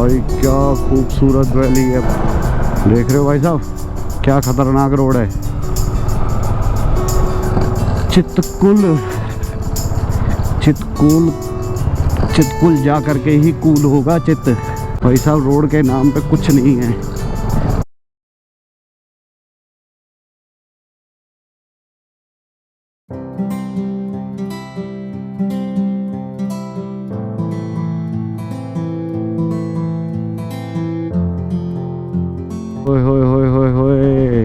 भाई क्या खूबसूरत वैली है। देख रहे हो भाई साहब, क्या खतरनाक रोड है। चितकुल जा करके ही कूल होगा चित। भाई साहब रोड के नाम पे कुछ नहीं है। ओए होए होए होए होए,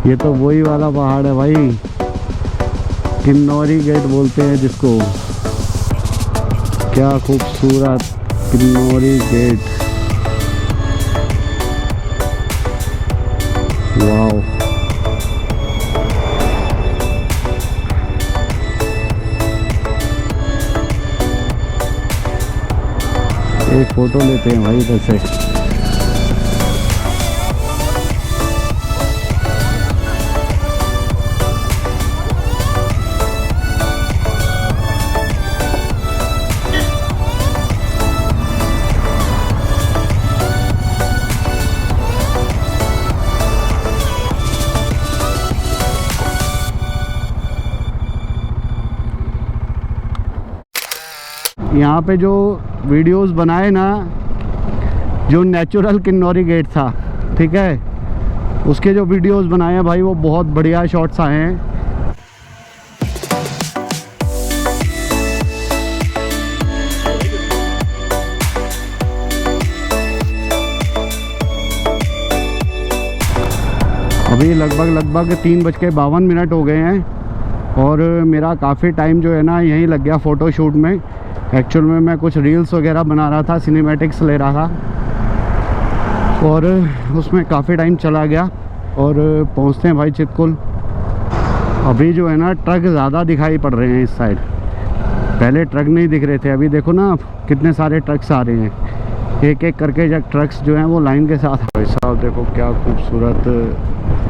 ये तो वही वाला पहाड़ है भाई, किन्नौरी गेट बोलते हैं जिसको। क्या खूबसूरत किन्नौरी गेट, वाओ। एक फोटो लेते हैं भाई इधर से। यहाँ पे जो वीडियोस बनाए ना, जो नेचुरल किन्नौरी गेट था, ठीक है, उसके जो वीडियोस बनाए हैं भाई वो बहुत बढ़िया शॉट्स आए हैं। अभी लगभग 3:52 हो गए हैं और मेरा काफ़ी टाइम जो है ना यहीं लग गया फ़ोटो शूट में। एक्चुअल में मैं कुछ रील्स वगैरह बना रहा था, सिनेमैटिक्स ले रहा था और उसमें काफ़ी टाइम चला गया। और पहुंचते हैं भाई चितकुल। अभी जो है ना ट्रक ज़्यादा दिखाई पड़ रहे हैं इस साइड, पहले ट्रक नहीं दिख रहे थे। अभी देखो ना कितने सारे ट्रक्स आ रहे हैं, एक एक करके जब ट्रक्स जो हैं वो लाइन के साथ। भाई साहब देखो क्या खूबसूरत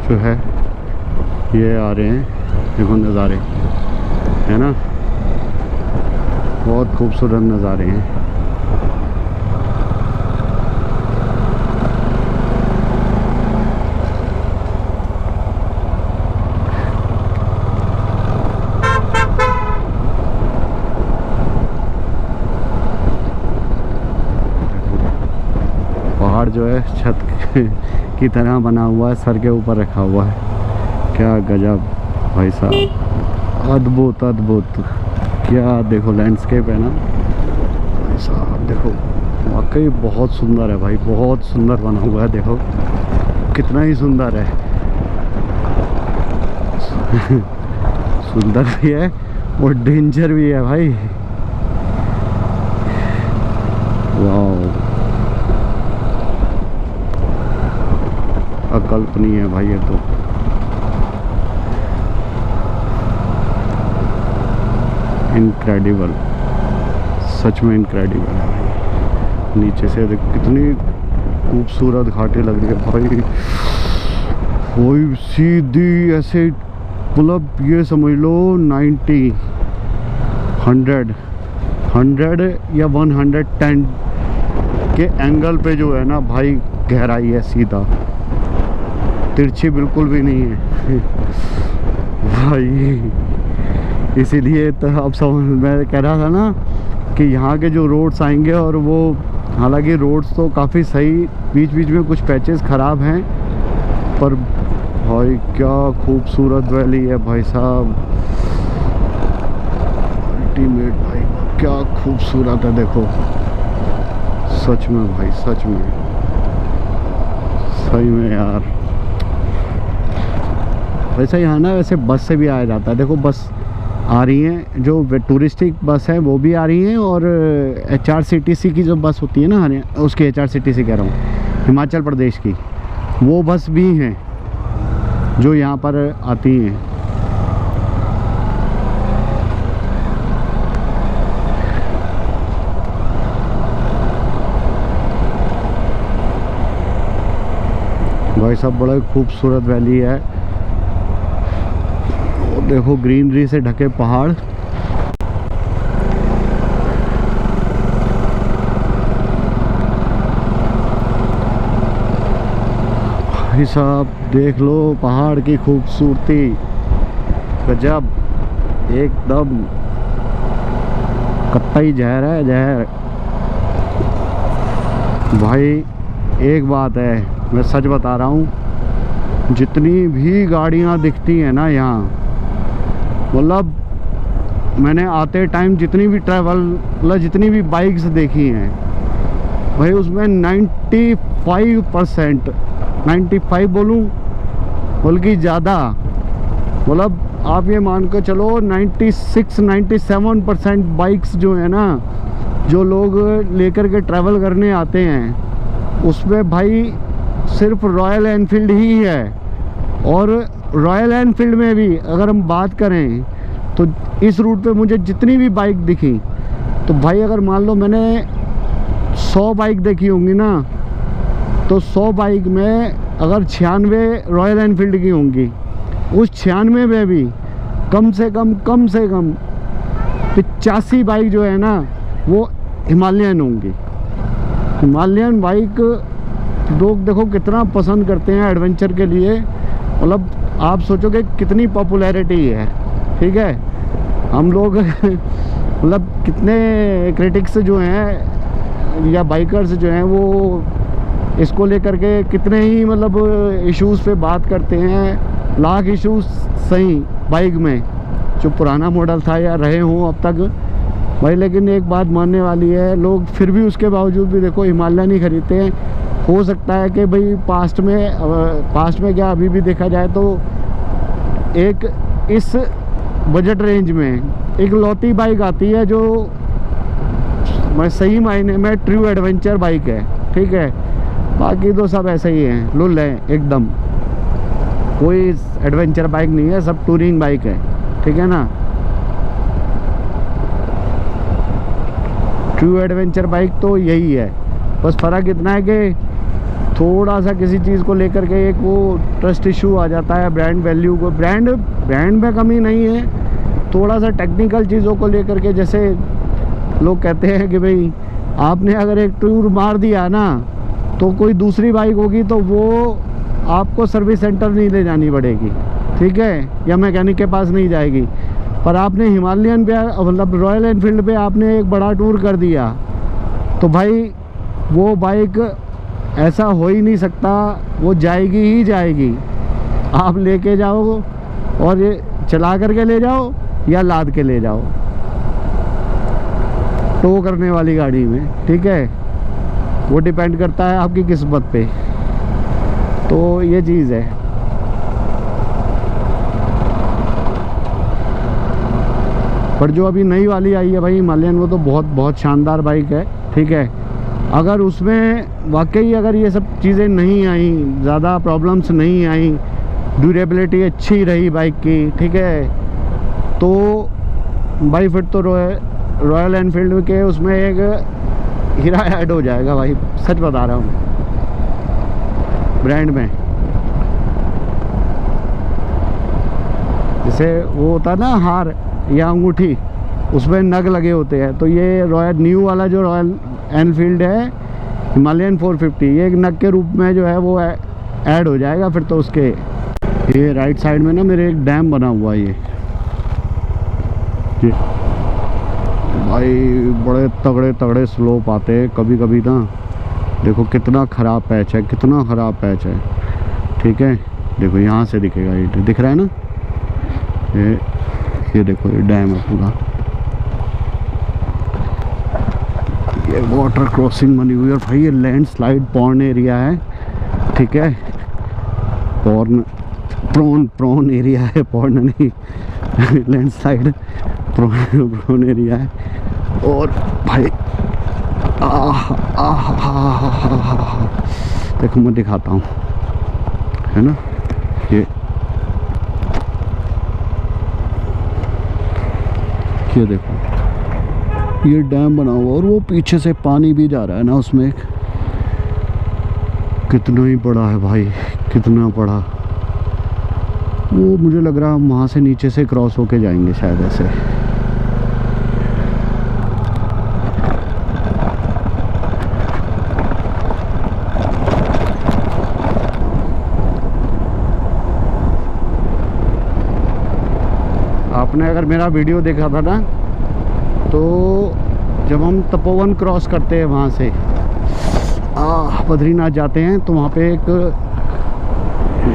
जो है ये आ रहे हैं, देखो नज़ारे है ना, बहुत खूबसूरत नज़ारे हैं। पहाड़ जो है छत की तरह बना हुआ है, सर के ऊपर रखा हुआ है। क्या गजब भाई साहब, अद्भुत अद्भुत। क्या देखो लैंडस्केप है ना भाई साहब, देखो वाकई बहुत सुंदर है भाई, बहुत सुंदर बना हुआ है। देखो कितना ही सुंदर है सुंदर भी है और डेंजर भी है भाई, वाह। अकल्पनीय है भाई ये तो। इनक्रेडिबल, सच में इनक्रेडिबल है भाई। नीचे से देखो कितनी खूबसूरत घाटी लग रही है भाई, वही सीधी ऐसे, मतलब ये समझ लो 90, 100 या 110 के एंगल पे जो है ना भाई गहराई है, सीधा तिरछी बिल्कुल भी नहीं है भाई। इसीलिए तो अब समझ, मैं कह रहा था ना कि यहाँ के जो रोड्स आएंगे, और वो हालांकि रोड्स तो काफ़ी सही, बीच बीच में कुछ पैचेस ख़राब हैं, पर भाई क्या खूबसूरत वैली है भाई साहब, अल्टीमेट भाई, क्या खूबसूरत है। देखो सच में भाई, सच में सही में यार। वैसे यहाँ ना वैसे बस से भी आया जाता है, देखो बस आ रही हैं, जो टूरिस्टिक बस है वो भी आ रही हैं, और HRCTC की जो बस होती है ना, उसकी HRCTC कह रहा हूँ, हिमाचल प्रदेश की, वो बस भी हैं जो यहाँ पर आती हैं। भाई साहब बड़ा खूबसूरत वैली है, देखो ग्रीनरी से ढके पहाड़, भाई साहब देख लो पहाड़ की खूबसूरती, गजब, एकदम कत्तई जहर है, जहर। भाई एक बात है, मैं सच बता रहा हूँ, जितनी भी गाड़ियाँ दिखती हैं ना यहाँ, मतलब मैंने आते टाइम जितनी भी मतलब जितनी भी बाइक्स देखी हैं भाई, उसमें 95% 95 बोलूँ बल्कि ज़्यादा, मतलब आप ये मान कर चलो 96-97% बाइक्स जो है ना, जो लोग लेकर के ट्रैवल करने आते हैं, उसमें भाई सिर्फ रॉयल एनफील्ड ही है। और रॉयल एनफील्ड में भी अगर हम बात करें तो इस रूट पे मुझे जितनी भी बाइक दिखी, तो भाई अगर मान लो मैंने 100 बाइक देखी होंगी ना, तो 100 बाइक में अगर 96 रॉयल एनफील्ड की होंगी, उस 96 में भी कम से कम 85 बाइक जो है ना वो हिमालयन होंगी। हिमालयन बाइक लोग देखो कितना पसंद करते हैं एडवेंचर के लिए, मतलब आप सोचोगे कितनी पॉपुलैरिटी है, ठीक है। हम लोग मतलब कितने क्रिटिक्स जो हैं या बाइकर्स जो हैं वो इसको लेकर के कितने ही मतलब इश्यूज़ पे बात करते हैं, लाख इश्यूज़ सही बाइक में जो पुराना मॉडल था या रहे हों अब तक भाई, लेकिन एक बात मानने वाली है, लोग फिर भी उसके बावजूद भी देखो हिमालयन ही खरीदते हैं। हो सकता है कि भाई पास्ट में क्या अभी भी देखा जाए तो एक इस बजट रेंज में एक लौती बाइक आती है जो मैं सही मायने में ट्रू एडवेंचर बाइक है, ठीक है। बाकी तो सब ऐसे ही हैं, लुल हैं एकदम, कोई एडवेंचर बाइक नहीं है, सब टूरिंग बाइक है, ठीक है ना। ट्रू एडवेंचर बाइक तो यही है, बस फ़र्क इतना है कि थोड़ा सा किसी चीज़ को लेकर के एक वो ट्रस्ट इशू आ जाता है, ब्रांड वैल्यू को, ब्रांड में कमी नहीं है, थोड़ा सा टेक्निकल चीज़ों को लेकर के, जैसे लोग कहते हैं कि भाई आपने अगर एक टूर मार दिया ना, तो कोई दूसरी बाइक होगी तो वो आपको सर्विस सेंटर नहीं ले जानी पड़ेगी, ठीक है, या मैकेनिक के पास नहीं जाएगी। पर आपने हिमालयन पे मतलब रॉयल एनफील्ड पे आपने एक बड़ा टूर कर दिया, तो भाई वो बाइक ऐसा हो ही नहीं सकता, वो जाएगी ही जाएगी। आप लेके जाओ और ये चला करके ले जाओ या लाद के ले जाओ टो करने वाली गाड़ी में, ठीक है, वो डिपेंड करता है आपकी किस्मत पे। तो ये चीज़ है। पर जो अभी नई वाली आई है भाई हिमालयन, वो तो बहुत शानदार बाइक है, ठीक है। अगर उसमें वाकई अगर ये सब चीज़ें नहीं आई, ज़्यादा प्रॉब्लम्स नहीं आई, ड्यूरेबिलिटी अच्छी रही बाइक की, ठीक है, तो भाई फिर तो रॉयल एनफील्ड के उसमें एक हीरा ऐड हो जाएगा भाई, सच बता रहा हूँ, ब्रांड में। जैसे वो होता है ना हार या अंगूठी, उसमें नग लगे होते हैं, तो ये न्यू वाला जो रॉयल एनफील्ड है हिमालयन 450, ये एक नग के रूप में जो है वो ऐड हो जाएगा फिर तो उसके। ये राइट साइड में ना मेरे एक डैम बना हुआ है, ये भाई बड़े तगड़े स्लोप आते हैं कभी कभी ना, देखो कितना ख़राब पैच है, कितना ख़राब पैच है, ठीक है। देखो यहाँ से दिखेगा, ये दिख रहा है ना, ये देखो ये डैम है पूरा, ये वाटर क्रॉसिंग बनी हुई है। और भाई ये लैंडस्लाइड पॉर्न एरिया है, ठीक है, प्रोन एरिया है, पॉर्न नहीं लैंडस्लाइड प्रोन एरिया है। और भाई देखो मैं दिखाता हूँ, है ना, ये देखो ये डैम बना हुआ और वो पीछे से पानी भी जा रहा है ना उसमें, कितना ही बड़ा है भाई, कितना बड़ा। वो मुझे लग रहा है हम वहाँ से नीचे से क्रॉस होके जाएंगे शायद ऐसे। आपने अगर मेरा वीडियो देखा था ना, तो जब हम तपोवन क्रॉस करते हैं वहाँ से बद्रीनाथ जाते हैं, तो वहाँ पे एक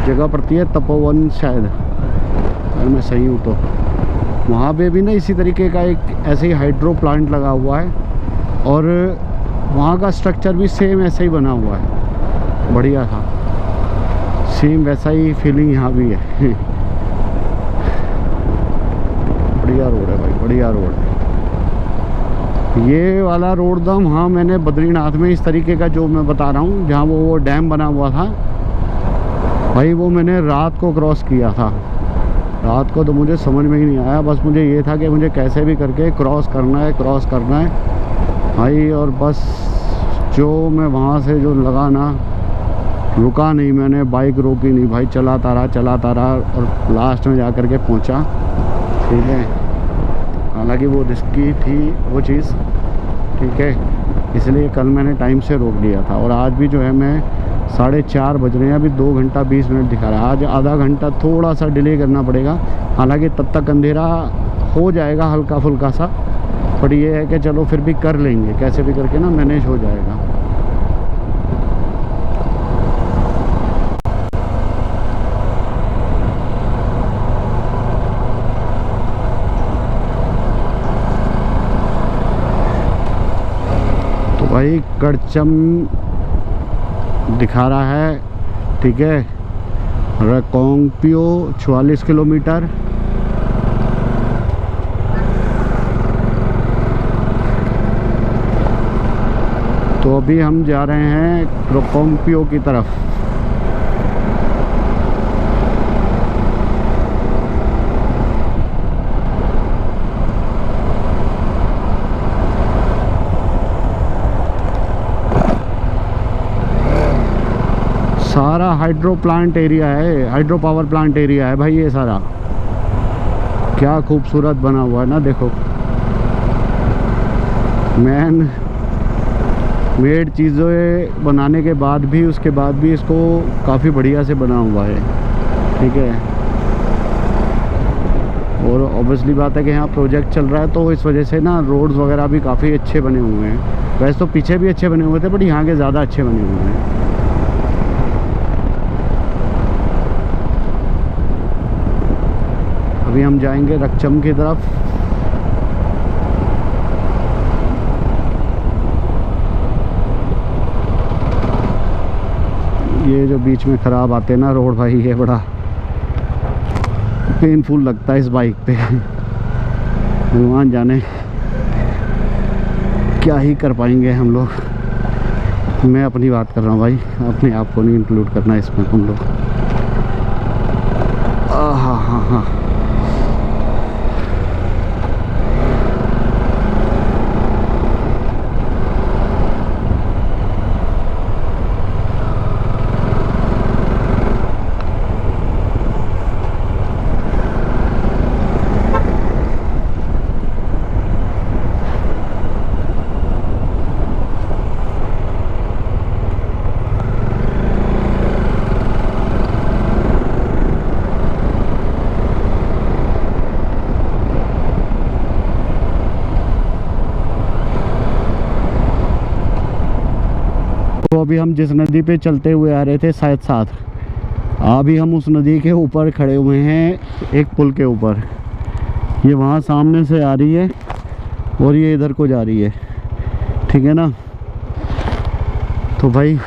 जगह पड़ती है तपोवन, शायद अगर मैं सही हूँ तो। वहाँ पे भी ना इसी तरीके का एक ऐसे ही हाइड्रो प्लांट लगा हुआ है, और वहाँ का स्ट्रक्चर भी सेम ऐसे ही बना हुआ है, बढ़िया था। सेम वैसा ही फीलिंग यहाँ भी है। बढ़िया रोड है भाई, बढ़िया रोड है ये वाला रोड। दम हाँ, मैंने बद्रीनाथ में इस तरीके का जो मैं बता रहा हूँ, जहाँ वो डैम बना हुआ था भाई, वो मैंने रात को क्रॉस किया था। रात को तो मुझे समझ में ही नहीं आया, बस मुझे ये था कि मुझे कैसे भी करके क्रॉस करना है भाई। और बस जो मैं वहाँ से जो लगा ना, रुका नहीं, मैंने बाइक रोकी नहीं भाई, चलाता रहा और लास्ट में जा कर के पहुँचा। ठीक है, हालांकि वो रिस्की थी वो चीज़, ठीक है, इसलिए कल मैंने टाइम से रोक दिया था। और आज भी जो है मैं 4:30 बज रहे हैं, अभी 2 घंटा 20 मिनट दिखा रहा है। आज आधा घंटा थोड़ा सा डिले करना पड़ेगा, हालांकि तब तक अंधेरा हो जाएगा हल्का फुल्का सा, पर ये है कि चलो फिर भी कर लेंगे, कैसे भी करके ना मैनेज हो जाएगा। तो भाई करचम दिखा रहा है, ठीक है, रकोंगपियो 44 किलोमीटर। तो अभी हम जा रहे हैं रकोंगपियो की तरफ। सारा हाइड्रो प्लांट एरिया है, हाइड्रो पावर प्लांट एरिया है भाई ये सारा। क्या खूबसूरत बना हुआ है ना, देखो। मेड चीज़ें बनाने के बाद भी, उसके बाद भी इसको काफ़ी बढ़िया से बना हुआ है, ठीक है। और ऑब्वियसली बात है कि यहाँ प्रोजेक्ट चल रहा है, तो इस वजह से ना रोड्स वगैरह भी काफ़ी अच्छे बने हुए हैं। वैसे तो पीछे भी अच्छे बने हुए थे, बट यहाँ के ज़्यादा अच्छे बने हुए हैं। अभी हम जाएंगे रकचम की तरफ। ये जो बीच में ख़राब आते हैं ना रोड भाई, ये बड़ा पेनफुल लगता है इस बाइक पे। भगवान जाने क्या ही कर पाएंगे हम लोग। मैं अपनी बात कर रहा हूँ भाई, अपने आप को नहीं इंक्लूड करना इसमें हम लोग। हाँ हाँ हाँ, तो अभी हम जिस नदी पे चलते हुए आ रहे थे शायद साथ, अभी हम उस नदी के ऊपर खड़े हुए हैं, एक पुल के ऊपर। ये वहाँ सामने से आ रही है और ये इधर को जा रही है, ठीक है ना। तो भाई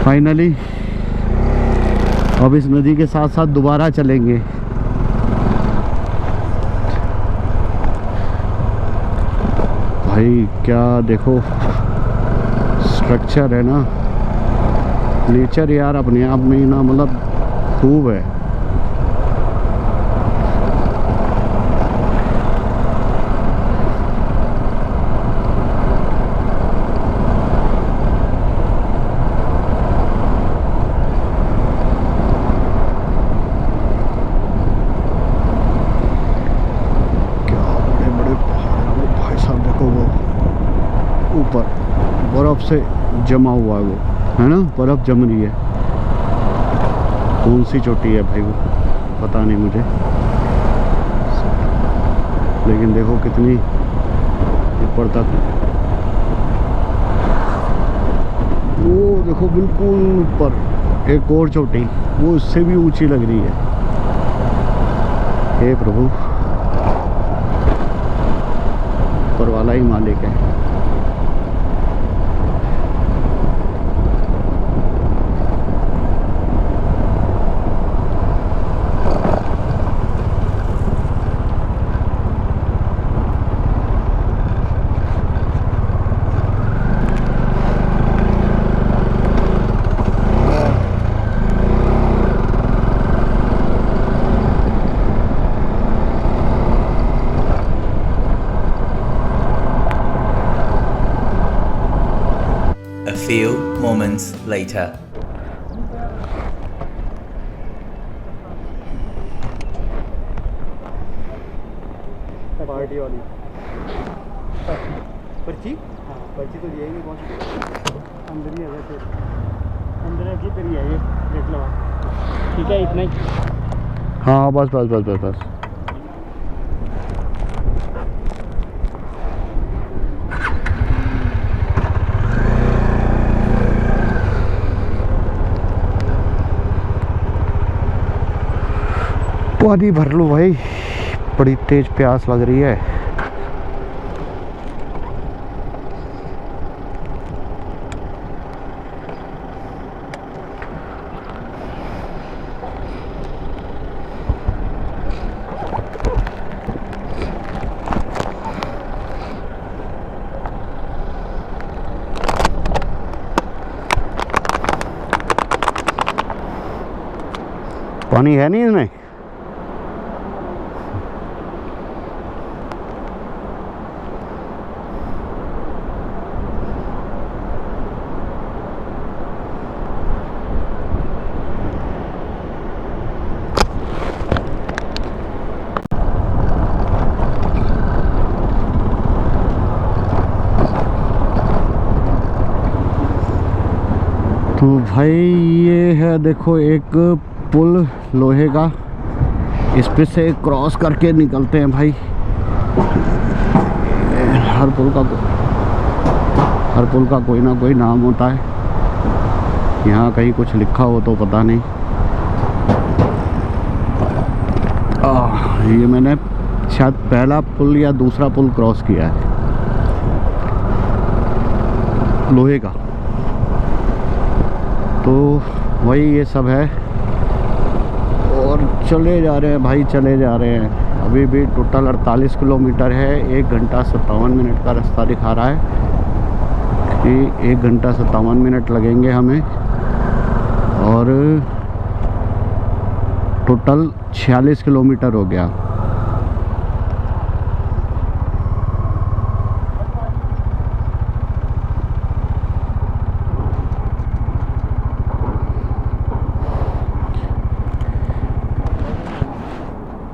फाइनली अब इस नदी के साथ साथ दोबारा चलेंगे। भाई क्या देखो स्ट्रक्चर है ना, नेचर यार अपने आप में ना मतलब खूब है। क्या बड़े बड़े पहाड़ हैं भाई साहब, देखो वो ऊपर बर्फ से जमा हुआ है, वो है ना, बर्फ जम रही है। कौन सी चोटी है भाई वो, पता नहीं मुझे। लेकिन देखो कितनी ऊपर तक, वो देखो बिल्कुल ऊपर एक और चोटी, वो उससे भी ऊंची लग रही है। हे प्रभु, ऊपर वाला ही मालिक है। A few moments later. Party वाली पर्ची, हाँ पर्ची तो दिएगी कौन सी, अंदर ही है वैसे, अंदर की फिर ये देख लो। ठीक है इतना ही, हाँ बस बस बस बस बस। पानी भर लो भाई, बड़ी तेज प्यास लग रही है। पानी है नहीं इसमें, तो भाई ये है देखो एक पुल लोहे का, इस पे से क्रॉस करके निकलते हैं भाई। हर पुल का कोई ना कोई नाम होता है, यहाँ कहीं कुछ लिखा हो तो पता नहीं। ये मैंने शायद पहला पुल या दूसरा पुल क्रॉस किया है लोहे का, तो वही ये सब है। और चले जा रहे हैं भाई, चले जा रहे हैं। अभी भी टोटल 48 किलोमीटर है, 1 घंटा 57 मिनट का रास्ता दिखा रहा है कि 1 घंटा 57 मिनट लगेंगे हमें, और टोटल 46 किलोमीटर हो गया।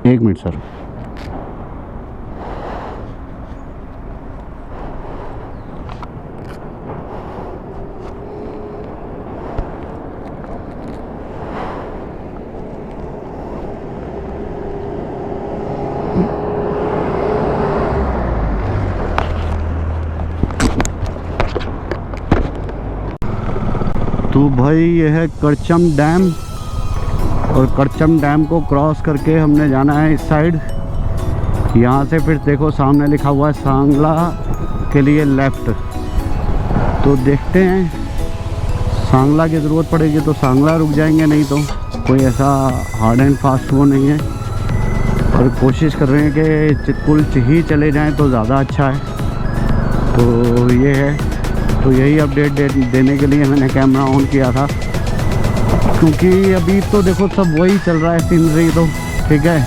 एक मिनट सर। तो भाई ये है करचम डैम, और करचम डैम को क्रॉस करके हमने जाना है इस साइड। यहाँ से फिर देखो सामने लिखा हुआ है सांगला के लिए लेफ़्ट, तो देखते हैं सांगला की ज़रूरत पड़ेगी तो सांगला रुक जाएंगे, नहीं तो कोई ऐसा हार्ड एंड फास्ट वो नहीं है। और कोशिश कर रहे हैं कि चितकुल ही चले जाएं तो ज़्यादा अच्छा है। तो ये है, तो यही अपडेट देने के लिए मैंने कैमरा ऑन किया था, क्योंकि अभी तो देखो सब वही चल रहा है सीनरी, तो ठीक है।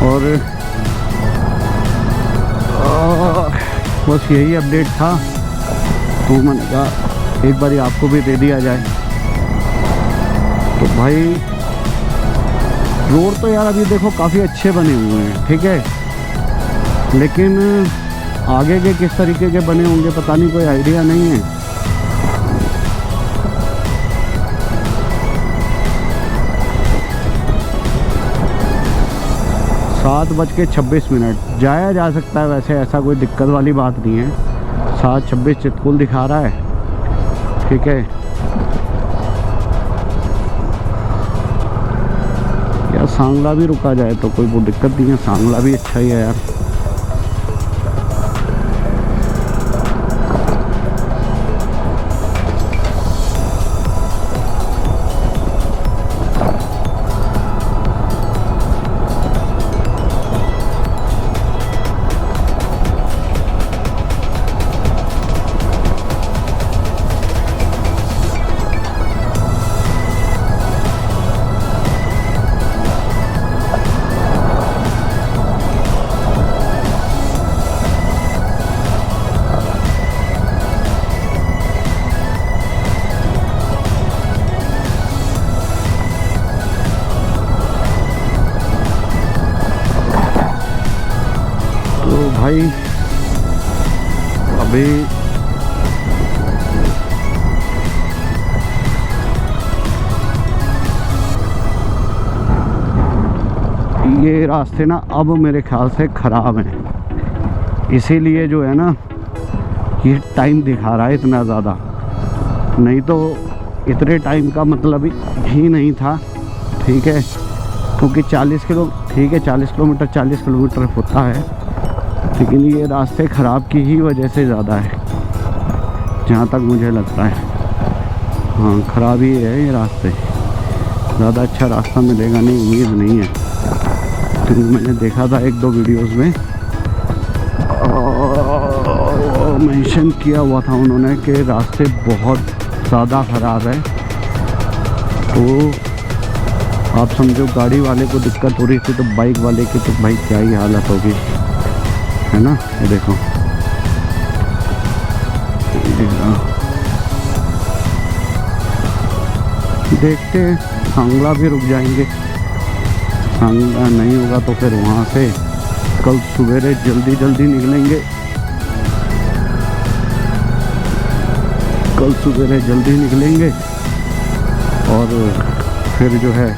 और बस यही अपडेट था, तो मैंने कहा एक बार आपको भी दे दिया जाए। तो भाई रोड तो यार अभी देखो काफ़ी अच्छे बने हुए हैं, ठीक है, लेकिन आगे के किस तरीके के बने होंगे पता नहीं, कोई आइडिया नहीं है। 7:26 जाया जा सकता है वैसे, ऐसा कोई दिक्कत वाली बात नहीं है। 7:26 चितकुल दिखा रहा है, ठीक है। यार सांगला भी रुका जाए तो कोई वो दिक्कत नहीं है, सांगला भी अच्छा ही है यार। भाई अभी ये रास्ते ना अब मेरे ख्याल से ख़राब हैं, इसीलिए जो है ना ये टाइम दिखा रहा है इतना ज़्यादा, नहीं तो इतने टाइम का मतलब ही नहीं था, ठीक है। क्योंकि 40 किलोमीटर 40 किलोमीटर होता है, लेकिन ये रास्ते ख़राब की ही वजह से ज़्यादा है, जहाँ तक मुझे लगता है। हाँ ख़राब ही है ये रास्ते, ज़्यादा अच्छा रास्ता मिलेगा नहीं, उम्मीद नहीं है। तो मैंने देखा था 1-2 वीडियोस में मेंशन किया हुआ था उन्होंने कि रास्ते बहुत ज़्यादा ख़राब है। तो आप समझो गाड़ी वाले को दिक्कत हो रही थी, तो बाइक वाले की तो भाई क्या ही हालत होगी, है ना। ये देखो देखते हैं, सांगला भी रुक जाएंगे, सांगला नहीं होगा तो फिर वहाँ से कल सवेरे जल्दी निकलेंगे, और फिर जो है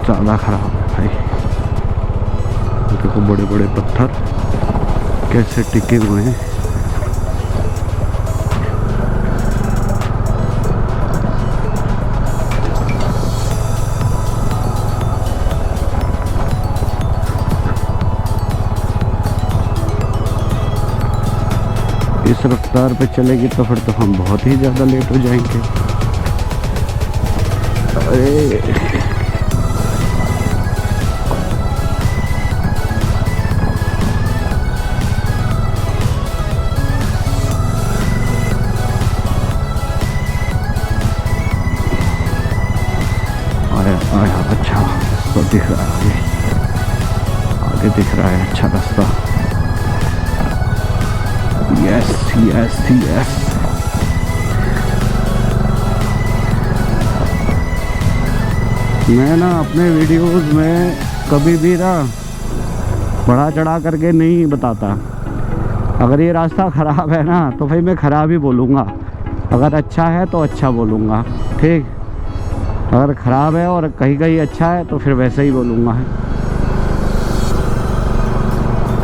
ज़्यादा ख़राब है भाई। देखो बड़े बड़े पत्थर कैसे टिके हुए हैं। इस रफ्तार पे चलेगी तो फिर तो हम बहुत ही ज़्यादा लेट हो जाएंगे। अरे आया अच्छा रास्ता दिख रहा है, आगे दिख रहा है अच्छा रास्ता। यस यस यस, मैं ना अपने वीडियोस में कभी भी ना बढ़ा चढ़ा करके नहीं बताता। अगर ये रास्ता ख़राब है ना तो भाई मैं ख़राब ही बोलूँगा, अगर अच्छा है तो अच्छा बोलूँगा, ठीक। अगर ख़राब है और कहीं कहीं अच्छा है तो फिर वैसे ही बोलूँगा।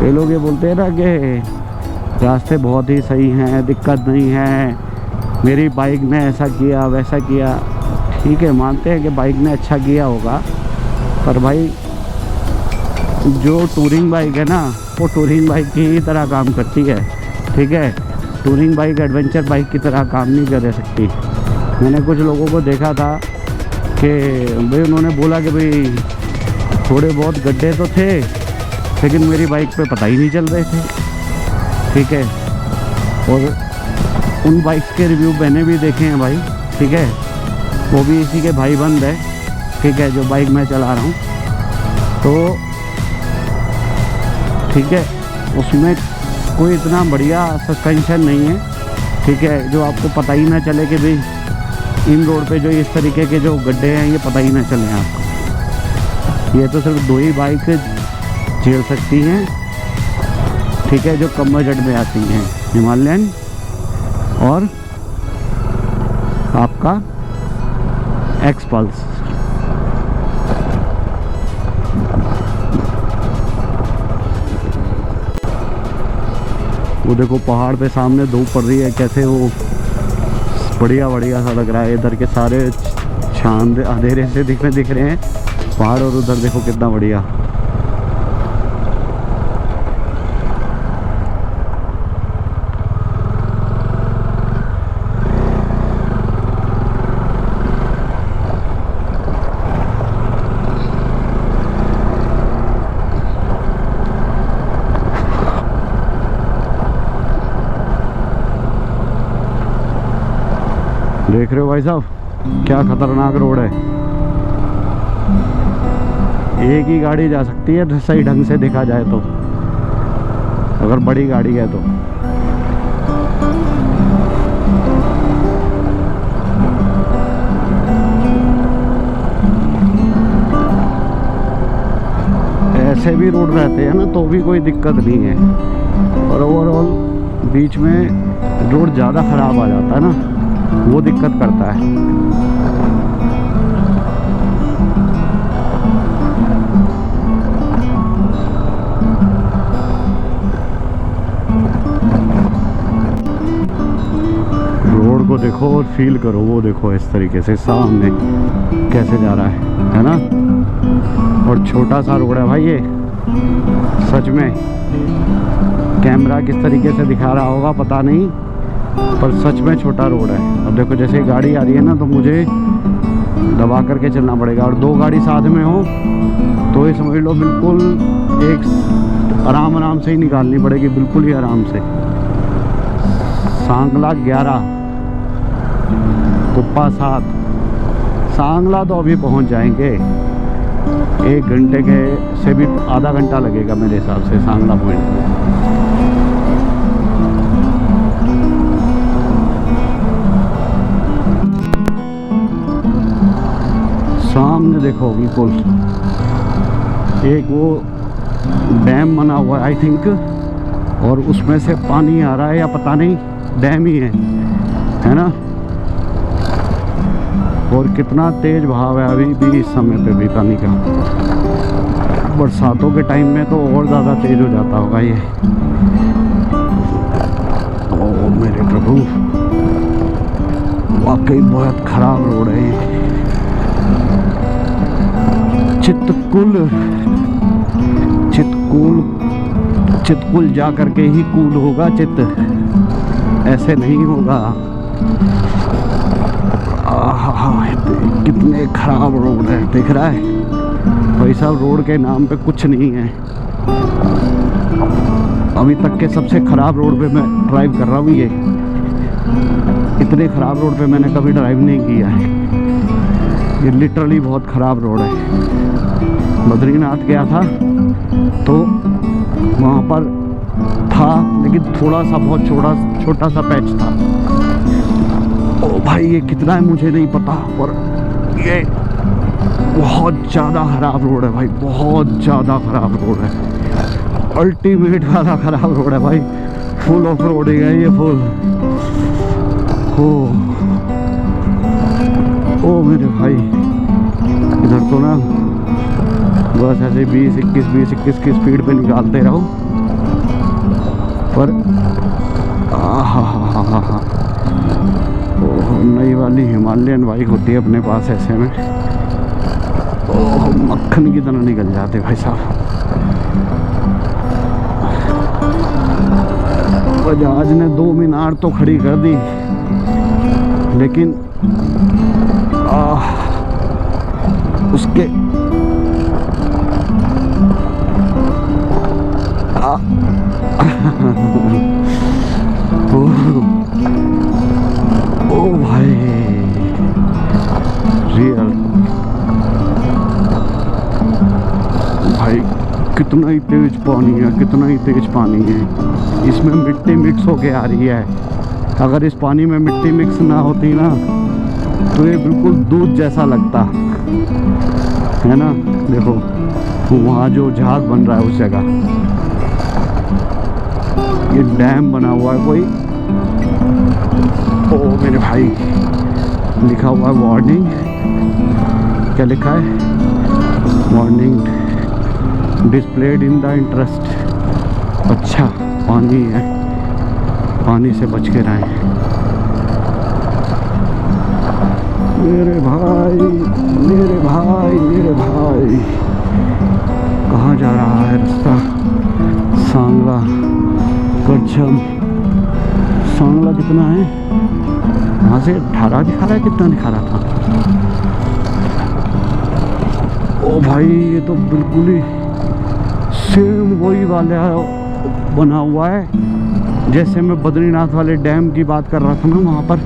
कई लोग ये बोलते हैं ना कि रास्ते बहुत ही सही हैं, दिक्कत नहीं है, मेरी बाइक ने ऐसा किया वैसा किया। ठीक है, मानते हैं कि बाइक ने अच्छा किया होगा, पर भाई जो टूरिंग बाइक है ना वो टूरिंग बाइक की ही तरह काम करती है, ठीक है। टूरिंग बाइक एडवेंचर बाइक की तरह काम नहीं कर सकती। मैंने कुछ लोगों को देखा था कि भाई उन्होंने बोला कि भाई थोड़े बहुत गड्ढे तो थे लेकिन मेरी बाइक पे पता ही नहीं चल रहे थे, ठीक है। और उन बाइक्स के रिव्यू मैंने भी देखे हैं भाई, ठीक है, वो भी इसी के भाईबंद है, ठीक है, जो बाइक मैं चला रहा हूँ। तो ठीक है, उसमें कोई इतना बढ़िया सस्पेंशन नहीं है, ठीक है, जो आपको पता ही ना चले कि भाई इन रोड पे जो इस तरीके के जो गड्ढे हैं ये पता ही ना चले आपको। ये तो सिर्फ 2 ही बाइक झेल सकती हैं, ठीक है, जो कम बजट में आती हैं, हिमालयन और आपका एक्स पल्स। वो देखो पहाड़ पे सामने धूप पड़ रही है, कैसे वो बढ़िया बढ़िया सा लग रहा है। इधर के सारे चांद अंधेरे से दिख रहे हैं पहाड़, और उधर देखो कितना बढ़िया। देख रहे हो भाई साहब क्या खतरनाक रोड है। एक ही गाड़ी जा सकती है सही ढंग से देखा जाए तो, अगर बड़ी गाड़ी है तो। ऐसे भी रोड रहते हैं ना तो भी कोई दिक्कत नहीं है, और ओवरऑल बीच में रोड ज़्यादा ख़राब आ जाता है ना, वो दिक्कत करता है। रोड को देखो और फील करो, वो देखो इस तरीके से सामने कैसे जा रहा है ना। और छोटा सा रोड है भाई ये, सच में कैमरा किस तरीके से दिखा रहा होगा पता नहीं, पर सच में छोटा रोड है। अब देखो जैसे गाड़ी आ रही है ना तो मुझे दबा करके चलना पड़ेगा, और दो गाड़ी साथ में हो तो ये समझ लो बिल्कुल एक आराम से ही निकालनी पड़ेगी, बिल्कुल ही आराम से। सांगला 11, कुप्पा 7, सांगला तो अभी पहुंच जाएंगे, 1 घंटे के से भी आधा घंटा लगेगा मेरे हिसाब से सांगला पॉइंट में। सामने देखो बिल्कुल एक वो डैम बना हुआ है आई थिंक, और उसमें से पानी आ रहा है या पता नहीं, डैम ही है ना। और कितना तेज बहाव है अभी भी इस समय पे भी पानी का। बरसातों के टाइम में तो और ज़्यादा तेज हो जाता होगा ये। ओ मेरे प्रभु, वाकई बहुत ख़राब रोड है ये। चितकुल जा करके ही कूल होगा चित्त, ऐसे नहीं होगा। कितने खराब रोड है, दिख रहा है भाई साहब, रोड के नाम पे कुछ नहीं है। अभी तक के सबसे खराब रोड पे मैं ड्राइव कर रहा हूँ ये, इतने खराब रोड पे मैंने कभी ड्राइव नहीं किया है। ये लिटरली बहुत खराब रोड है। बद्रीनाथ गया था तो वहाँ पर था, लेकिन थोड़ा सा बहुत छोटा सा पैच था। ओ भाई ये कितना है मुझे नहीं पता, पर ये बहुत ज़्यादा ख़राब रोड है भाई, बहुत ज़्यादा ख़राब रोड है, अल्टीमेट वाला ख़राब रोड है भाई। फुल ऑफ रोडिंग है ये, फुल। ओ मेरे भाई, इधर तो ना बस ऐसे 20-21 की स्पीड पे निकालते रहो, पर नई वाली हिमालयन बाइक होती है अपने पास ऐसे में, ओह मक्खन की तरह निकल जाते भाई साहब। बजाज ने 2 मीनार तो खड़ी कर दी, लेकिन उसके ओ भाई रियल भाई, कितना ही तेज पानी है, कितना ही तेज पानी है। इसमें मिट्टी मिक्स होके आ रही है। अगर इस पानी में मिट्टी मिक्स ना होती ना तो ये बिल्कुल दूध जैसा लगता है ना। देखो वहाँ जो जहाज बन रहा है उस जगह ये डैम बना हुआ है कोई। ओ मेरे भाई, लिखा हुआ है वार्निंग। क्या लिखा है? Warning displayed in the interest. अच्छा, पानी है, पानी से बच के रहें। मेरे भाई मेरे भाई मेरे भाई, कहाँ जा रहा है रास्ता? सांगला करछम। सांगला कितना है? वहाँ से 18 दिखा रहा है, कितना दिखा रहा था? ओ भाई, ये तो बिल्कुल ही सेम वही वाला बना हुआ है जैसे मैं बद्रीनाथ वाले डैम की बात कर रहा था ना। वहाँ पर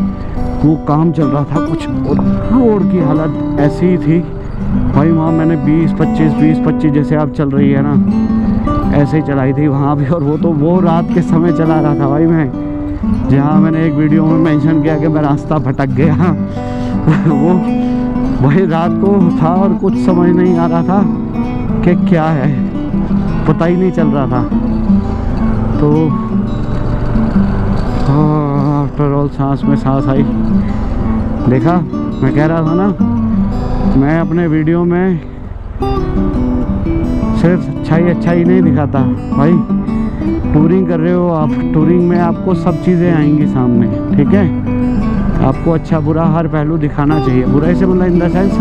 वो काम चल रहा था कुछ, और रोड की हालत ऐसी ही थी भाई। वहाँ मैंने 20-25 जैसे अब चल रही है ना, ऐसे ही चलाई थी वहाँ भी। और वो तो वो रात के समय चला रहा था भाई मैं, जहाँ मैंने एक वीडियो में मेंशन किया कि मैं रास्ता भटक गया। वो वही रात को था और कुछ समझ नहीं आ रहा था कि क्या है, पता ही नहीं चल रहा था। तो आफ्टर ऑल सांस में सांस आई। देखा, मैं कह रहा था ना, मैं अपने वीडियो में सिर्फ अच्छाई नहीं दिखाता भाई। टूरिंग कर रहे हो आप, टूरिंग में आपको सब चीज़ें आएंगी सामने, ठीक है? आपको अच्छा बुरा हर पहलू दिखाना चाहिए। बुराई से मतलब इन द सेंस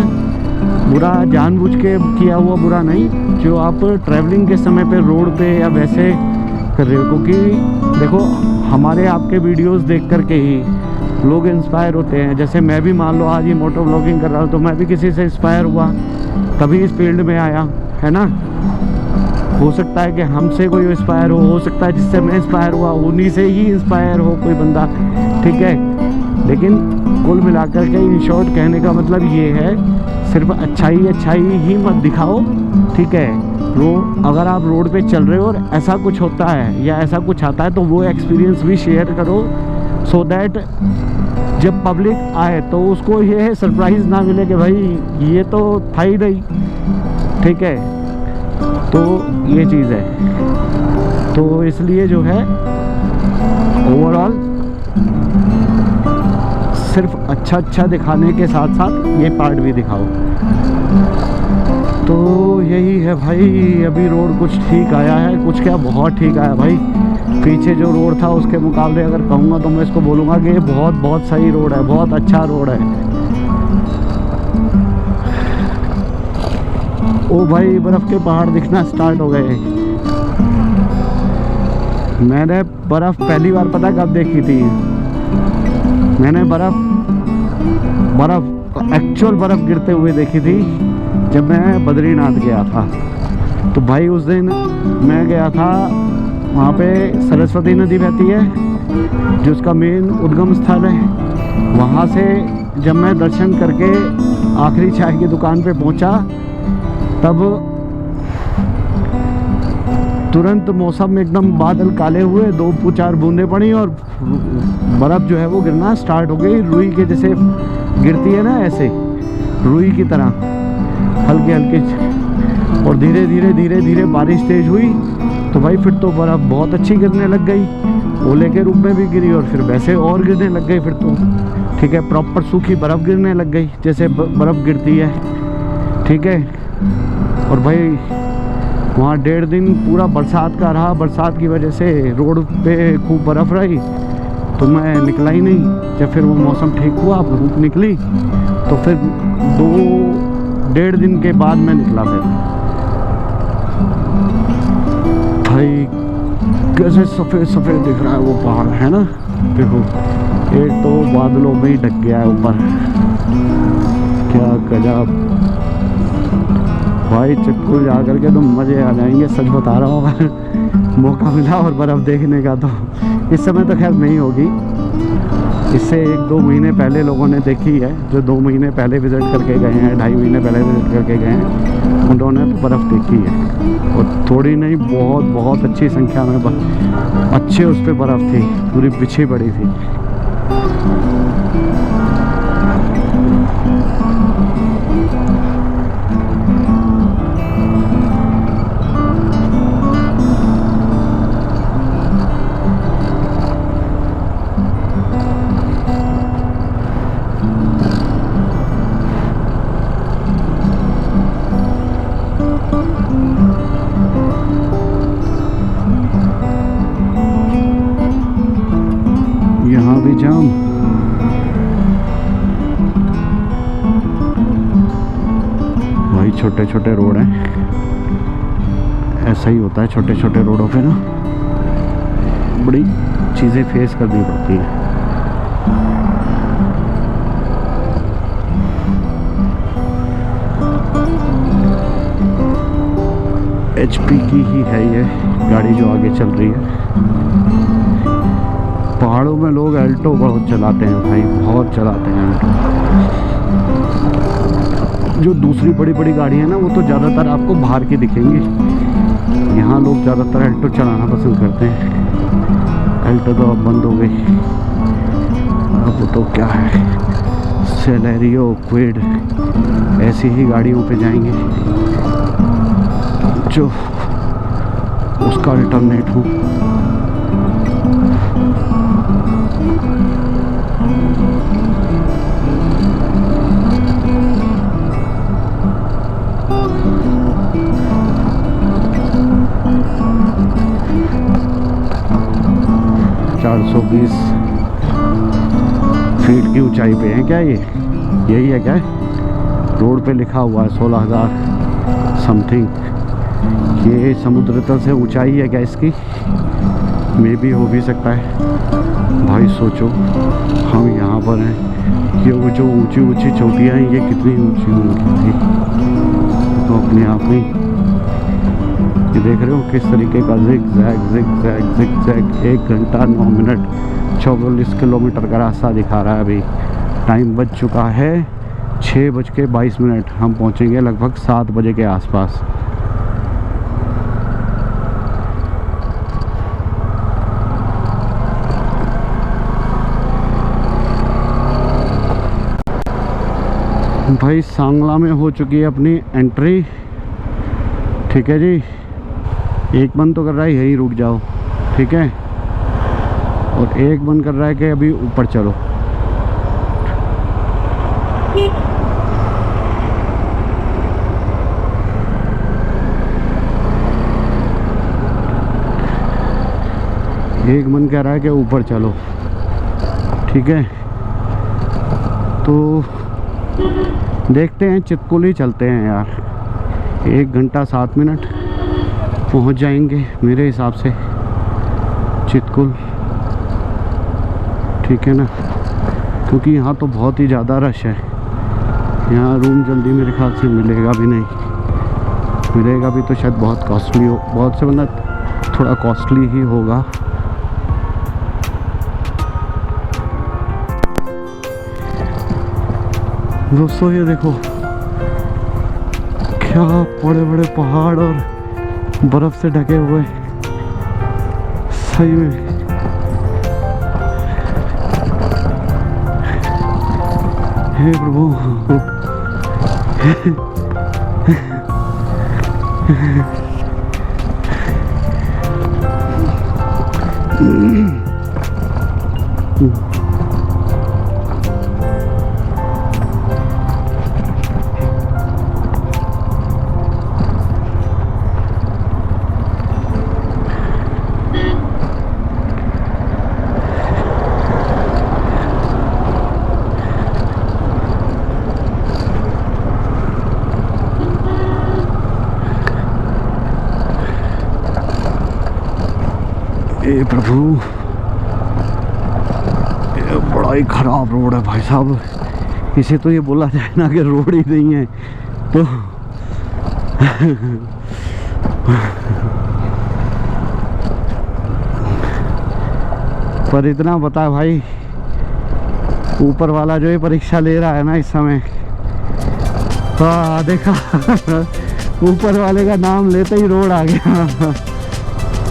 बुरा जानबूझ के किया हुआ बुरा नहीं, जो आप ट्रैवलिंग के समय पे रोड पे या वैसे कर रहे हो। क्योंकि देखो, हमारे आपके वीडियोस देख कर के ही लोग इंस्पायर होते हैं। जैसे मैं भी मान लो आज ये मोटो ब्लॉगिंग कर रहा हूँ, तो मैं भी किसी से इंस्पायर हुआ तभी इस फील्ड में आया, है ना? हो सकता है कि हमसे कोई इंस्पायर हो सकता है जिससे मैं इंस्पायर हुआ उन्हीं से ही इंस्पायर हो कोई बंदा, ठीक है? लेकिन कुल मिलाकर के इन शॉर्ट कहने का मतलब ये है, सिर्फ अच्छाई ही मत दिखाओ, ठीक है? अगर आप रोड पे चल रहे हो और ऐसा कुछ होता है या ऐसा कुछ आता है, तो वो एक्सपीरियंस भी शेयर करो, सो दैट जब पब्लिक आए तो उसको ये सरप्राइज़ ना मिले कि भाई ये तो था ही नहीं, ठीक है? तो ये चीज़ है। तो इसलिए जो है ओवरऑल सिर्फ अच्छा दिखाने के साथ साथ ये पार्ट भी दिखाओ। तो यही है भाई। अभी रोड कुछ ठीक आया है, कुछ क्या बहुत ठीक आया भाई। पीछे जो रोड था उसके मुकाबले अगर कहूँगा तो मैं इसको बोलूँगा कि ये बहुत सही रोड है, बहुत अच्छा रोड है। ओ भाई, बर्फ़ के पहाड़ दिखना स्टार्ट हो गए। मैंने बर्फ़ पहली बार पता कब देखी थी? मैंने एक्चुअल बर्फ़ गिरते हुए देखी थी जब मैं बद्रीनाथ गया था। तो भाई उस दिन मैं गया था, वहाँ पे सरस्वती नदी बहती है जो उसका मेन उद्गम स्थल है। वहाँ से जब मैं दर्शन करके आखिरी चाय की दुकान पे पहुँचा, तब तुरंत मौसम में एकदम बादल काले हुए, 2-4 बूंदें पड़ी और बर्फ़ जो है वो गिरना स्टार्ट हो गई। रुई के जैसे गिरती है ना, ऐसे रुई की तरह हल्के और धीरे धीरे बारिश तेज़ हुई। तो भाई फिर तो बर्फ़ बहुत अच्छी गिरने लग गई, ओले के रूप में भी गिरी और फिर वैसे और गिरने लग गई। फिर तो ठीक है, प्रॉपर सूखी बर्फ़ गिरने लग गई जैसे बर्फ़ गिरती है, ठीक है? और भाई वहाँ 1.5 दिन पूरा बरसात का रहा। बरसात की वजह से रोड पे खूब बर्फ़ रही, तो मैं निकला ही नहीं। जब फिर वो मौसम ठीक हुआ, धूप निकली, तो फिर 2-1.5 दिन के बाद मैं निकला। फिर भाई कैसे सफ़ेद दिख रहा है वो पहाड़, है ना? देखो, एक तो बादलों में ही ढक गया है ऊपर। क्या गजब भाई, चक्कुल जा करके तो मज़े आ जाएंगे, सच बता रहा हूँ। अगर मौका मिला और बर्फ़ देखने का तो इस समय तो खैर नहीं होगी। इससे 1-2 महीने पहले लोगों ने देखी है, जो 2 महीने पहले विज़िट करके गए हैं, 2.5 महीने पहले विज़िट करके गए हैं, उन्होंने तो बर्फ़ देखी है। और थोड़ी नहीं, बहुत अच्छी संख्या में अच्छे उस पर बर्फ़ थी, पूरी बिछी पड़ी थी। यहाँ भी जाम। भाई छोटे छोटे रोड हैं, ऐसा ही होता है छोटे छोटे रोडों पे ना, बड़ी चीज़ें फेस करनी पड़ती हैं। HP की ही है ये गाड़ी जो आगे चल रही है। पहाड़ों में लोग अल्टो बहुत चलाते हैं भाई, बहुत चलाते हैं अल्टो। जो दूसरी बड़ी बड़ी गाड़ी है ना, वो तो ज़्यादातर आपको बाहर की दिखेंगी। यहाँ लोग ज़्यादातर अल्टो चलाना पसंद करते हैं। अल्टो तो अब बंद हो गई, अब तो क्या है, सेलेरियो, क्विड, ऐसी ही गाड़ियों पे जाएंगे जो उसका अल्टरनेट हो। फीट की ऊंचाई पे है क्या ये? यही है क्या? रोड पे लिखा हुआ है 16,000 समथिंग। ये समुद्र तल से ऊंचाई है क्या इसकी? मे भी हो भी सकता है। भाई सोचो, हम यहाँ पर हैं, ये वो जो ऊंची ऊंची चोटियाँ हैं, ये कितनी ऊंची ऊंची थी तो अपने आप में। ये देख रहे हो किस तरीके का जिग जैग 1 घंटा 9 मिनट 44 किलोमीटर का रास्ता दिखा रहा है। अभी टाइम बज चुका है 6:22। हम पहुंचेंगे लगभग 7 बजे के आसपास। भाई सांगला में हो चुकी है अपनी एंट्री। ठीक है जी, एक मन तो कर रहा है यहीं रुक जाओ, ठीक है, और एक मन कर रहा है कि अभी ऊपर चलो। एक मन कह रहा है कि ऊपर चलो, ठीक है, तो देखते हैं, चितकुल ही चलते हैं यार। 1 घंटा 7 मिनट पहुंच जाएंगे मेरे हिसाब से चितकुल, ठीक है ना, क्योंकि यहाँ तो बहुत ही ज़्यादा रश है। यहाँ रूम जल्दी मेरे ख्याल से मिलेगा भी नहीं, मिलेगा भी तो शायद बहुत कॉस्टली हो, बहुत से मतलब थोड़ा कॉस्टली ही होगा। दोस्तों ये देखो क्या बड़े बड़े पहाड़ और बर्फ से ढके हुए, सही में हे प्रभु। ए प्रभु, ये बड़ा ही खराब रोड है भाई साहब। इसे तो ये बोला जाए ना कि रोड ही नहीं है तो पर इतना बता भाई, ऊपर वाला जो है परीक्षा ले रहा है ना इस समय, हाँ देखा ऊपर वाले का नाम लेते ही रोड आ गया।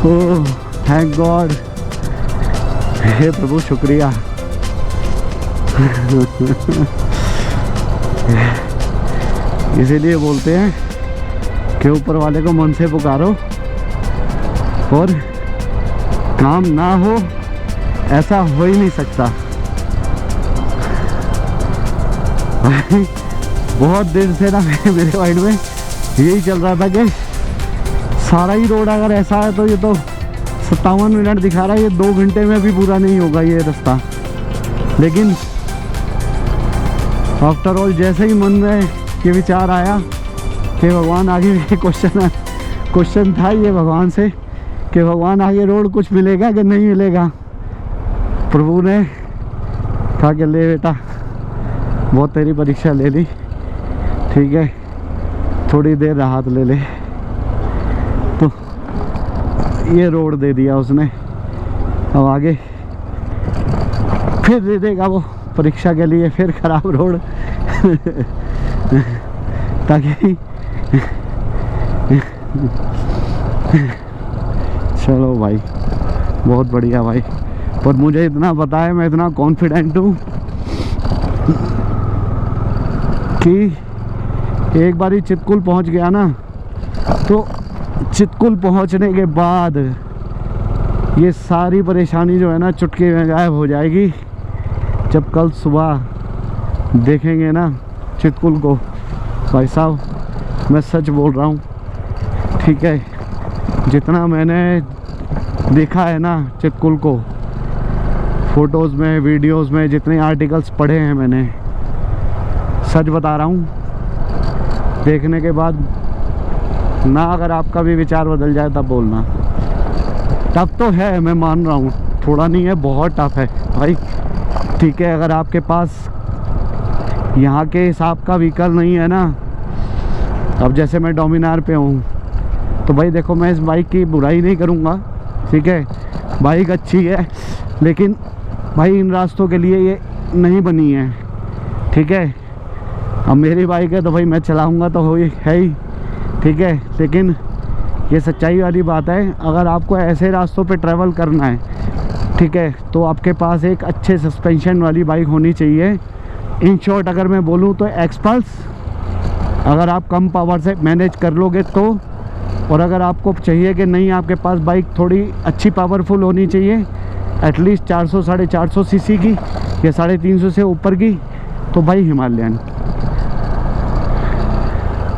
ओह थैंक गॉड, हे प्रभु शुक्रिया। इसीलिए बोलते हैं कि ऊपर वाले को मन से पुकारो और काम ना हो ऐसा हो ही नहीं सकता। बहुत देर से ना मेरे माइंड में यही चल रहा था कि सारा ही रोड अगर ऐसा है तो ये तो 57 मिनट दिखा रहा है, ये 2 घंटे में भी पूरा नहीं होगा ये रास्ता। लेकिन आफ्टर ऑल जैसे ही मन में ये विचार आया कि भगवान आगे क्वेश्चन था ये भगवान से कि भगवान आगे रोड कुछ मिलेगा कि नहीं मिलेगा। प्रभु ने कहा कि ले बेटा, बहुत तेरी परीक्षा ले ली, ठीक है, थोड़ी देर राहत ले ले। तो ये रोड दे दिया उसने, अब आगे फिर दे देगा वो परीक्षा के लिए फिर खराब रोड ताकि चलो भाई, बहुत बढ़िया भाई। पर मुझे इतना पता है, मैं इतना कॉन्फिडेंट हूँ कि एक बार ही चितकुल पहुँच गया ना, तो चितकुल पहुँचने के बाद ये सारी परेशानी जो है ना चुटकी में गायब हो जाएगी। जब कल सुबह देखेंगे ना चितकुल को, भाई साहब मैं सच बोल रहा हूँ, ठीक है, जितना मैंने देखा है ना चितकुल को फ़ोटोज़ में, वीडियोज़ में, जितने आर्टिकल्स पढ़े हैं मैंने, सच बता रहा हूँ, देखने के बाद ना अगर आपका भी विचार बदल जाए तब बोलना। टफ तो है, मैं मान रहा हूँ, थोड़ा नहीं है, बहुत टफ है भाई, ठीक है। अगर आपके पास यहाँ के हिसाब का व्हीकल नहीं है ना, अब जैसे मैं डोमिनार पे हूँ, तो भाई देखो मैं इस बाइक की बुराई नहीं करूँगा, ठीक है, बाइक अच्छी है, लेकिन भाई इन रास्तों के लिए ये नहीं बनी है, ठीक है। अब मेरी बाइक है तो भाई मैं चलाऊँगा तो हो है ही, ठीक है, लेकिन ये सच्चाई वाली बात है। अगर आपको ऐसे रास्तों पे ट्रैवल करना है, ठीक है, तो आपके पास एक अच्छे सस्पेंशन वाली बाइक होनी चाहिए। इन शॉर्ट अगर मैं बोलूँ तो एक्सपल्स, अगर आप कम पावर से मैनेज कर लोगे तो, और अगर आपको चाहिए कि नहीं आपके पास बाइक थोड़ी अच्छी पावरफुल होनी चाहिए, एटलीस्ट 400 450 सीसी की या 350 से ऊपर की, तो भाई हिमालयन।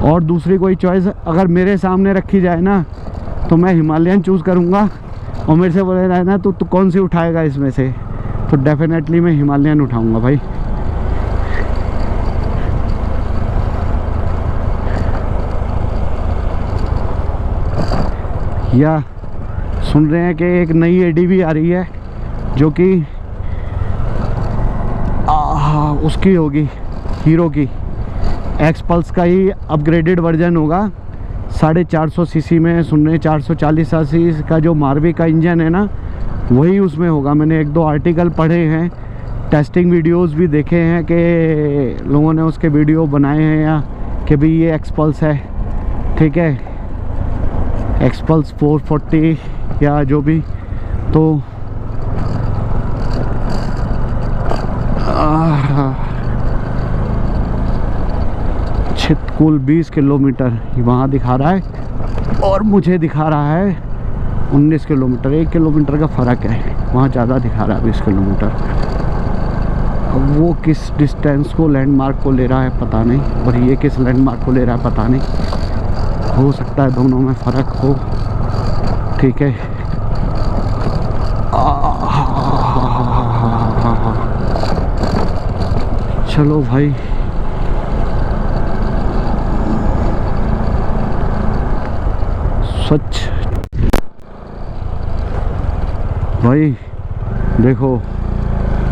और दूसरी कोई चॉइस अगर मेरे सामने रखी जाए ना, तो मैं हिमालयन चूज़ करूँगा। और मेरे से बोले जाए ना तो कौन सी उठाएगा इसमें से, तो डेफिनेटली मैं हिमालयन उठाऊँगा भाई। या सुन रहे हैं कि एक नई एडी भी आ रही है जो कि उसकी होगी, हीरो की एक्सपल्स का ही अपग्रेडेड वर्जन होगा। 450 सीसी में सुन रहे 440 सीसी का जो मारवी का इंजन है ना, वही उसमें होगा। मैंने 1-2 आर्टिकल पढ़े हैं, टेस्टिंग वीडियोस भी देखे हैं कि लोगों ने उसके वीडियो बनाए हैं या कि भाई ये एक्सपल्स है, ठीक है, एक्सपल्स 440 या जो भी। तो चितकुल 20 किलोमीटर वहाँ दिखा रहा है और मुझे दिखा रहा है 19 किलोमीटर। 1 किलोमीटर का फ़र्क है, वहाँ ज़्यादा दिखा रहा है 20 किलोमीटर। अब वो किस डिस्टेंस को, लैंडमार्क को ले रहा है पता नहीं, और ये किस लैंडमार्क को ले रहा है पता नहीं, हो सकता है दोनों में फ़र्क हो, ठीक है। चलो भाई, सच भाई देखो,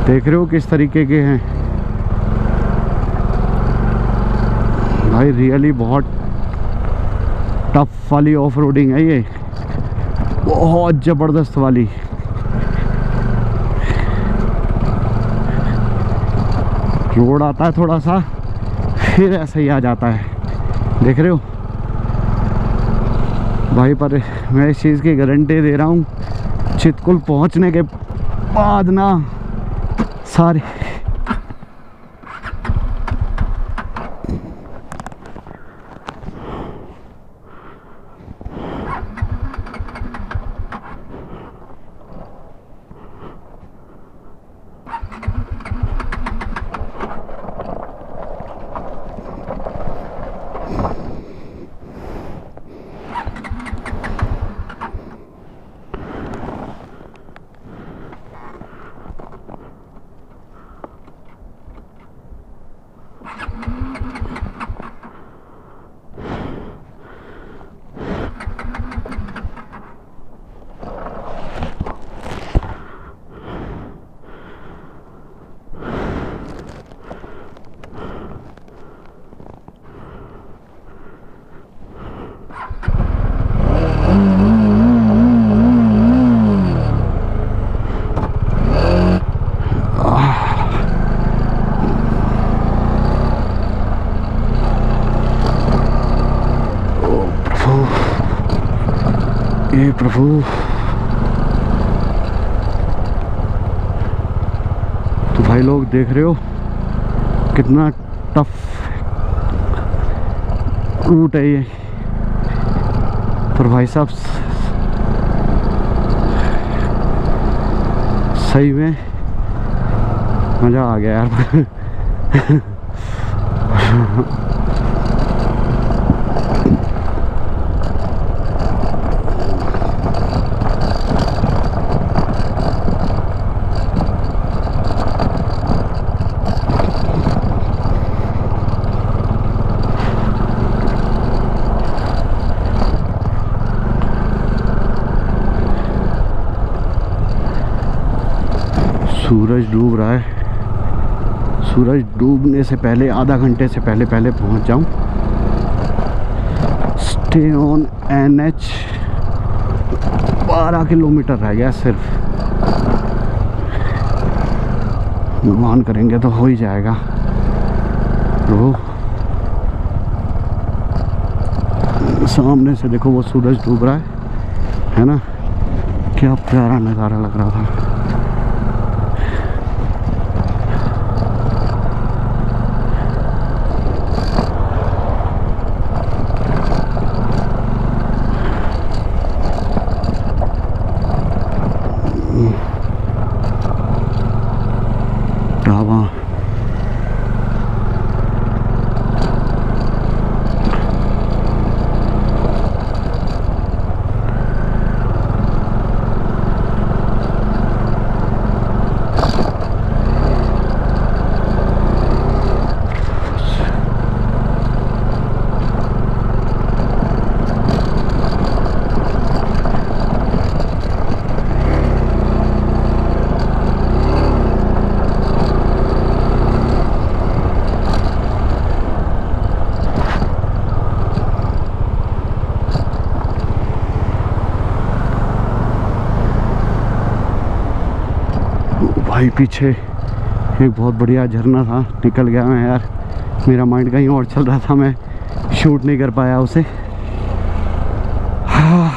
देख रहे हो किस तरीके के हैं भाई, रियली बहुत टफ वाली ऑफ रोडिंग है ये, बहुत ज़बरदस्त वाली। रोड आता है थोड़ा सा, फिर ऐसे ही आ जाता है, देख रहे हो भाई। पर मैं इस चीज़ की गारंटी दे रहा हूँ, चितकुल पहुँचने के बाद ना सारे हे प्रभु, तो भाई लोग देख रहे हो कितना टफ रूट है ये, पर भाई साहब सही में मज़ा आ गया यार। सूरज डूब रहा है, सूरज डूबने से पहले आधा घंटे से पहले पहुंच जाऊं। स्टे ऑन NH 12 किलोमीटर रह गया सिर्फ, भगवान करेंगे तो हो ही जाएगा। तो सामने से देखो वो सूरज डूब रहा है ना, क्या प्यारा नज़ारा लग रहा था। भाई पीछे एक बहुत बढ़िया झरना था, निकल गया मैं यार, मेरा माइंड कहीं और चल रहा था, मैं शूट नहीं कर पाया उसे। हाँ,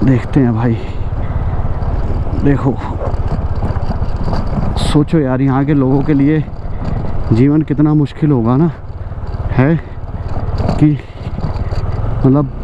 देखते हैं भाई। देखो सोचो यार, यहाँ के लोगों के लिए जीवन कितना मुश्किल होगा ना, है कि मतलब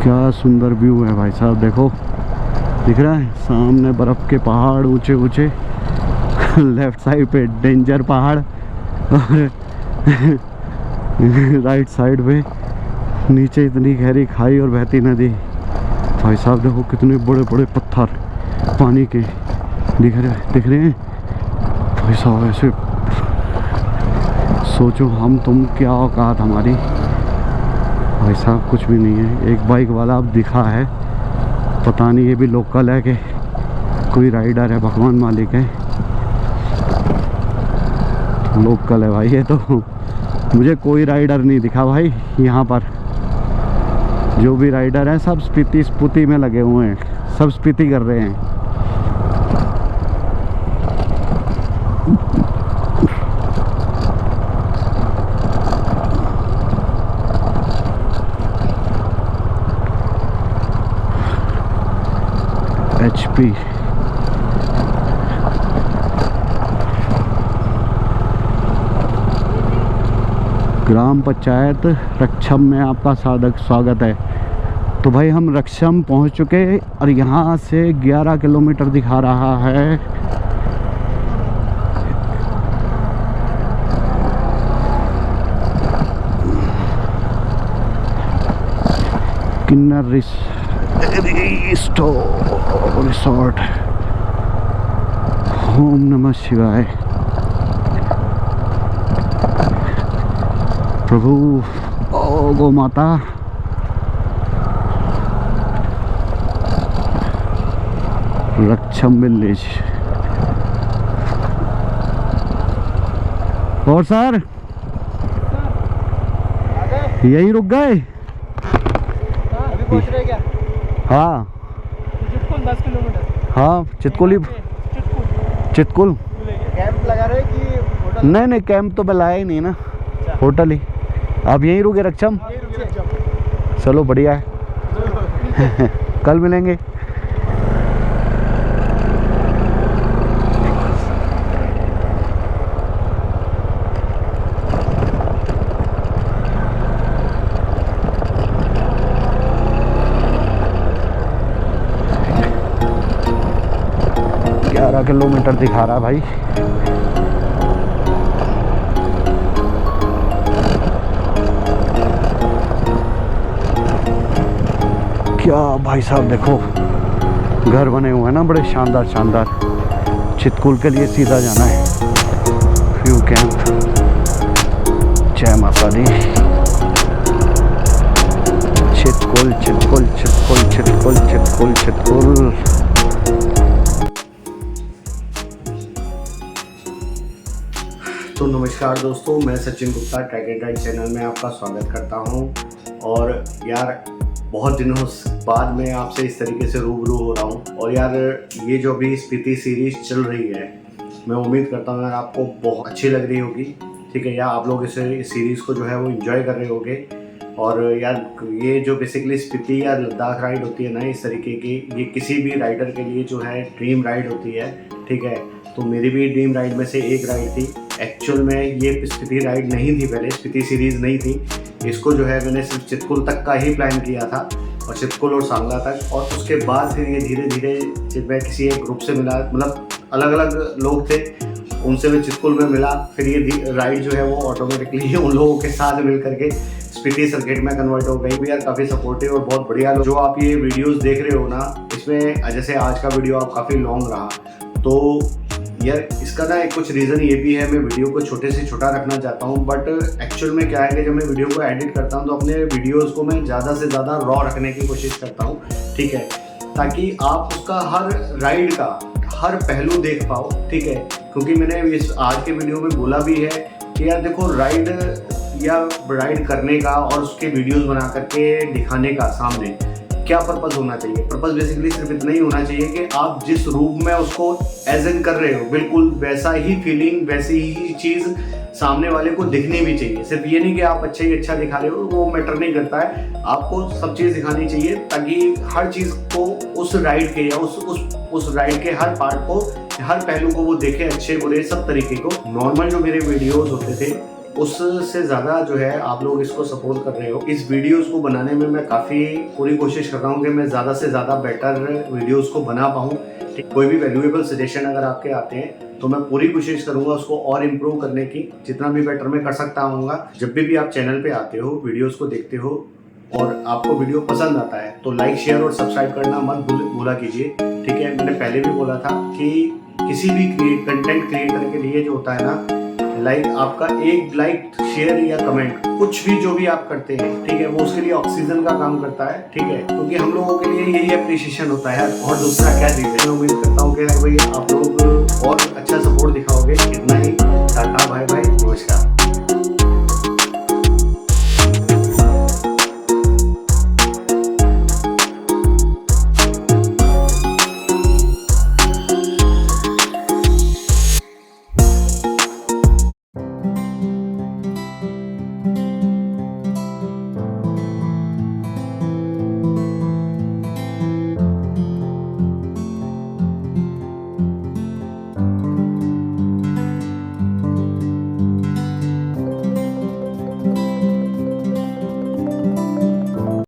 क्या सुंदर व्यू है भाई साहब। देखो दिख रहा है सामने बर्फ़ के पहाड़ ऊंचे ऊंचे, लेफ्ट साइड पे डेंजर पहाड़ और राइट साइड पे नीचे इतनी गहरी खाई और बहती नदी। भाई साहब देखो कितने बड़े बड़े पत्थर पानी के दिख रहे हैं भाई साहब। ऐसे सोचो हम तुम क्या औकात हमारी, भाई साहब कुछ भी नहीं है। एक बाइक वाला अब दिखा है, पता नहीं ये भी लोकल है कि कोई राइडर है, भगवान मालिक है। लोकल है भाई ये तो, मुझे कोई राइडर नहीं दिखा भाई यहाँ पर। जो भी राइडर हैं सब स्पीति में लगे हुए हैं, सब स्पीति कर रहे हैं। HP ग्राम पंचायत रक्षम में आपका स्वागत है। तो भाई हम रक्षम पहुंच चुके और यहाँ से 11 किलोमीटर दिखा रहा है। किन्नर रिसोर्ट। ओम नमः शिवाय। प्रभु ओ गौ माता, रक्षम विलेज। और सर यही रुक गए? अभी पहुंच रहे क्या? हाँ चितकुल 10 किलोमीटर। हाँ चितकुल चितकुल कैंप लगा रहे कि होटल? नहीं कैंप तो मैं लाया ही नहीं ना, होटल ही। आप यहीं रुके रक्षम? चलो बढ़िया है। कल मिलेंगे। किलोमीटर दिखा रहा भाई। क्या भाई साहब देखो, घर बने हुए हैं ना बड़े शानदार शानदार। चितकुल के लिए सीधा जाना है। View camp. जय माता दी। चितकुल चितकुल चितकुल चितकुल चितकुल चितकुल। तो नमस्कार दोस्तों, मैं Sachin Gupta track and ride channel में आपका स्वागत करता हूं। और यार बहुत दिनों बाद मैं आपसे इस तरीके से रूबरू हो रहा हूं। और यार ये जो अभी स्पीति सीरीज चल रही है, मैं उम्मीद करता हूं यार आपको बहुत अच्छी लग रही होगी। ठीक है, या आप लोग इस सीरीज़ को जो है वो एंजॉय कर रहे होगे। और यार ये जो बेसिकली स्पीति या लद्दाख राइड होती है ना इस तरीके की, ये किसी भी राइडर के लिए जो है ड्रीम राइड होती है। ठीक है, तो मेरी भी ड्रीम राइड में से एक राइड थी। एक्चुअल में ये स्पीति राइड नहीं थी, पहले स्पीति सीरीज़ नहीं थी। इसको जो है मैंने सिर्फ चितकुल तक का ही प्लान किया था, और चितकुल और सांगला तक। और उसके बाद फिर ये धीरे धीरे जब मैं किसी एक ग्रुप से मिला, मतलब अलग अलग लोग थे, उनसे मैं चितकुल में मिला, फिर ये राइड जो है वो ऑटोमेटिकली उन लोगों के साथ मिल करके स्पीति सर्किट में कन्वर्ट हो गई। यार काफ़ी सपोर्टिव और बहुत बढ़िया जो आप ये वीडियोस देख रहे हो ना, इसमें जैसे आज का वीडियो आप काफ़ी लॉन्ग रहा, तो यार इसका ना एक कुछ रीज़न ये भी है, मैं वीडियो को छोटे से छोटा रखना चाहता हूँ। बट एक्चुअल में क्या है कि जब मैं वीडियो को एडिट करता हूँ तो अपने वीडियोस को मैं ज़्यादा से ज़्यादा रॉ रखने की कोशिश करता हूँ। ठीक है, ताकि आप उसका हर राइड का हर पहलू देख पाओ। ठीक है, क्योंकि मैंने इस आज के वीडियो में बोला भी है कि यार देखो, राइड करने का और उसके वीडियोस बना करके दिखाने का सामने क्या पर्पस होना चाहिए। पर्पस बेसिकली सिर्फ इतना ही होना चाहिए कि आप जिस रूप में उसको एजेंट कर रहे हो, बिल्कुल वैसा ही फीलिंग, वैसी ही चीज़ सामने वाले को दिखनी भी चाहिए। सिर्फ ये नहीं कि आप अच्छा ही अच्छा दिखा रहे हो, वो मैटर नहीं करता है। आपको सब चीज़ दिखानी चाहिए ताकि हर चीज़ को उस राइड के या उस राइड के हर पार्ट को, हर पहलू को वो देखे, अच्छे बुरे सब तरीके को। नॉर्मल जो मेरे वीडियोज़ होते थे उससे ज़्यादा जो है आप लोग इसको सपोर्ट कर रहे हो। इस वीडियोस को बनाने में मैं काफ़ी पूरी कोशिश कर रहा हूँ कि मैं ज़्यादा से ज़्यादा बेटर वीडियोस को बना पाऊँ। कोई भी वैल्यूएबल सजेशन अगर आपके आते हैं तो मैं पूरी कोशिश करूँगा उसको और इम्प्रूव करने की, जितना भी बेटर मैं कर सकता हूँगा। जब भी आप चैनल पे आते हो, वीडियोस को देखते हो और आपको वीडियो पसंद आता है तो लाइक, शेयर और सब्सक्राइब करना मत भूला कीजिए। ठीक है, मैंने पहले भी बोला था कि किसी भी कंटेंट क्रिएटर के लिए जो होता है ना, आपका एक लाइक, शेयर या कमेंट, कुछ भी जो भी आप करते हैं, ठीक है, वो उसके लिए ऑक्सीजन का काम करता है। ठीक है, क्योंकि हम लोगों के लिए यही अप्रिशिएशन होता है और दूसरा क्या चीज़ है। मैं उम्मीद करता हूँ कि भाई आप लोग और अच्छा सपोर्ट दिखाओगे। इतना ही, टाटा, बाय बाय, नमस्कार।